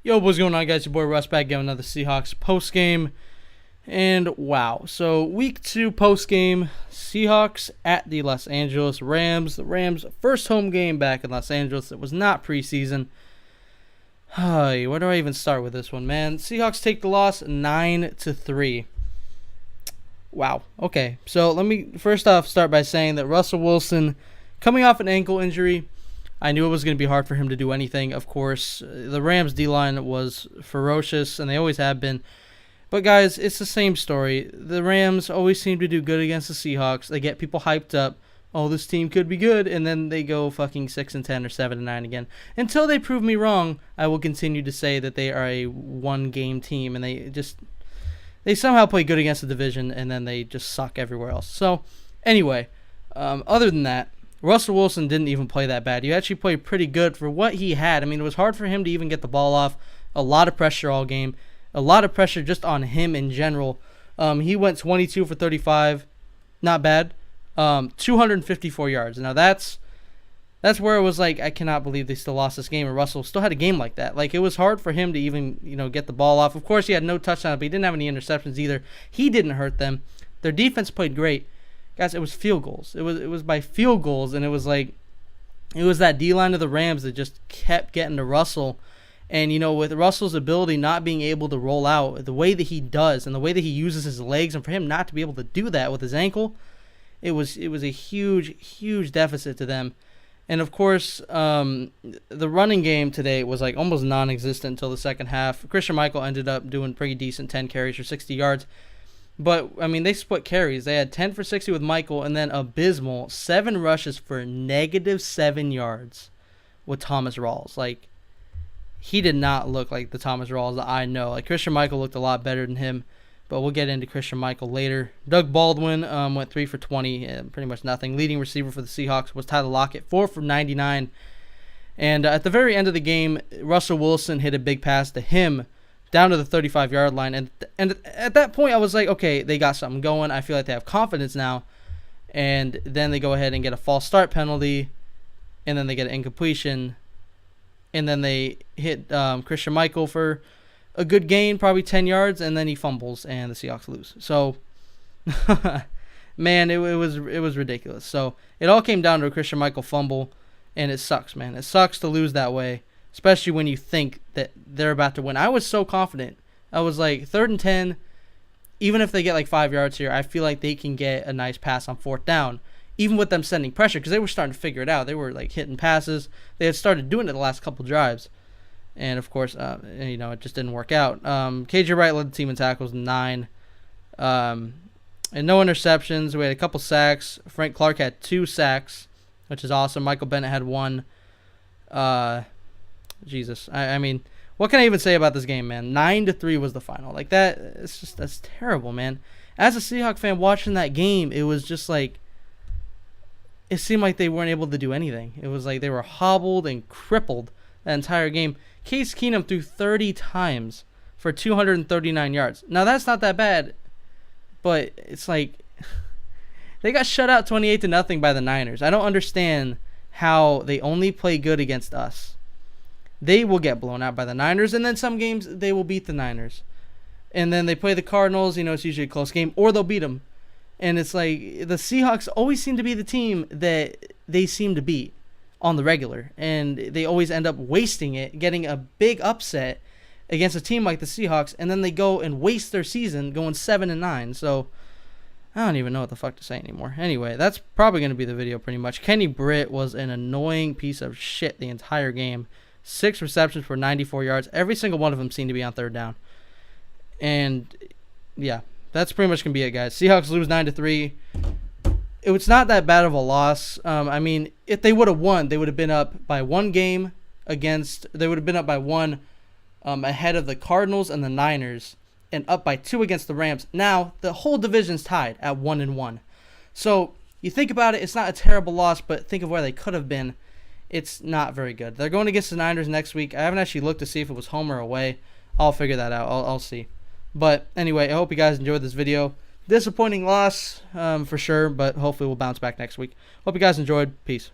Yo, what's going on, guys? Your boy Russ back getting another Seahawks post game. And wow, so week 2 post game, Seahawks at the Los Angeles Rams. The Rams' first home game back in Los Angeles. It was not preseason. Where do I even start with this one, man? Seahawks take the loss 9-3. Wow. Okay, so let me first off start by saying that Russell Wilson, coming off an ankle injury, I knew it was going to be hard for him to do anything, of course. The Rams' D-line was ferocious, and they always have been. But, guys, it's the same story. The Rams always seem to do good against the Seahawks. They get people hyped up. Oh, this team could be good, and then they go fucking 6-10 or 7-9 again. Until they prove me wrong, I will continue to say that they are a one-game team, and they somehow play good against the division, and then they just suck everywhere else. So, anyway, other than that, Russell Wilson didn't even play that bad. He actually played pretty good for what he had. I mean, it was hard for him to even get the ball off. A lot of pressure all game. A lot of pressure just on him in general. He went 22 for 35. Not bad. 254 yards. Now, that's where it was like, I cannot believe they still lost this game, and Russell still had a game like that. Like, it was hard for him to even, get the ball off. Of course, he had no touchdowns, but he didn't have any interceptions either. He didn't hurt them. Their defense played great. Guys, it was field goals. It was by field goals, and it was that D-line of the Rams that just kept getting to Russell. And, with Russell's ability not being able to roll out the way that he does and the way that he uses his legs, and for him not to be able to do that with his ankle, it was a huge, huge deficit to them. And, of course, the running game today was like almost non-existent until the second half. Christian Michael ended up doing pretty decent, 10 carries for 60 yards. But, I mean, they split carries. They had 10 for 60 with Michael, and then abysmal 7 rushes for -7 yards with Thomas Rawls. Like, he did not look like the Thomas Rawls that I know. Like, Christian Michael looked a lot better than him, but we'll get into Christian Michael later. Doug Baldwin went 3 for 20, pretty much nothing. Leading receiver for the Seahawks was Tyler Lockett, 4 for 99. And at the very end of the game, Russell Wilson hit a big pass to him down to the 35-yard line. And at that point, I was like, okay, they got something going. I feel like they have confidence now. And then they go ahead and get a false start penalty, and then they get an incompletion. And then they hit Christian Michael for a good gain, probably 10 yards, and then he fumbles, and the Seahawks lose. So, man, it was ridiculous. So it all came down to a Christian Michael fumble, and it sucks, man. It sucks to lose that way, especially when you think that they're about to win. I was so confident. I was like, 3rd and 10, even if they get like 5 yards here, I feel like they can get a nice pass on 4th down, even with them sending pressure, because they were starting to figure it out. They were like hitting passes. They had started doing it the last couple drives. And, of course, it just didn't work out. KJ Wright led the team in tackles, 9. And no interceptions. We had a couple sacks. Frank Clark had 2 sacks, which is awesome. Michael Bennett had 1. Jesus. I mean, what can I even say about this game, man? 9-3 was the final. Like, that's terrible, man. As a Seahawks fan watching that game, it was just like, it seemed like they weren't able to do anything. It was like they were hobbled and crippled that entire game. Case Keenum threw 30 times for 239 yards. Now, that's not that bad, but it's like they got shut out 28-0 by the Niners. I don't understand how they only play good against us. They will get blown out by the Niners, and then some games they will beat the Niners. And then they play the Cardinals, it's usually a close game, or they'll beat them. And it's like the Seahawks always seem to be the team that they seem to beat on the regular, and they always end up wasting it, getting a big upset against a team like the Seahawks, and then they go and waste their season going 7-9. So I don't even know what the fuck to say anymore. Anyway, that's probably going to be the video pretty much. Kenny Britt was an annoying piece of shit the entire game. 6 receptions for 94 yards. Every single one of them seemed to be on 3rd down. And, yeah, that's pretty much going to be it, guys. Seahawks lose 9-3. It was not that bad of a loss. I mean, if they would have won, they would have been up by 1 game against... They would have been up by 1 ahead of the Cardinals and the Niners, and up by 2 against the Rams. Now, the whole division's tied at 1-1. So, you think about it, it's not a terrible loss, but think of where they could have been. It's not very good. They're going against the Niners next week. I haven't actually looked to see if it was home or away. I'll figure that out. I'll see. But anyway, I hope you guys enjoyed this video. Disappointing loss for sure, but hopefully we'll bounce back next week. Hope you guys enjoyed. Peace.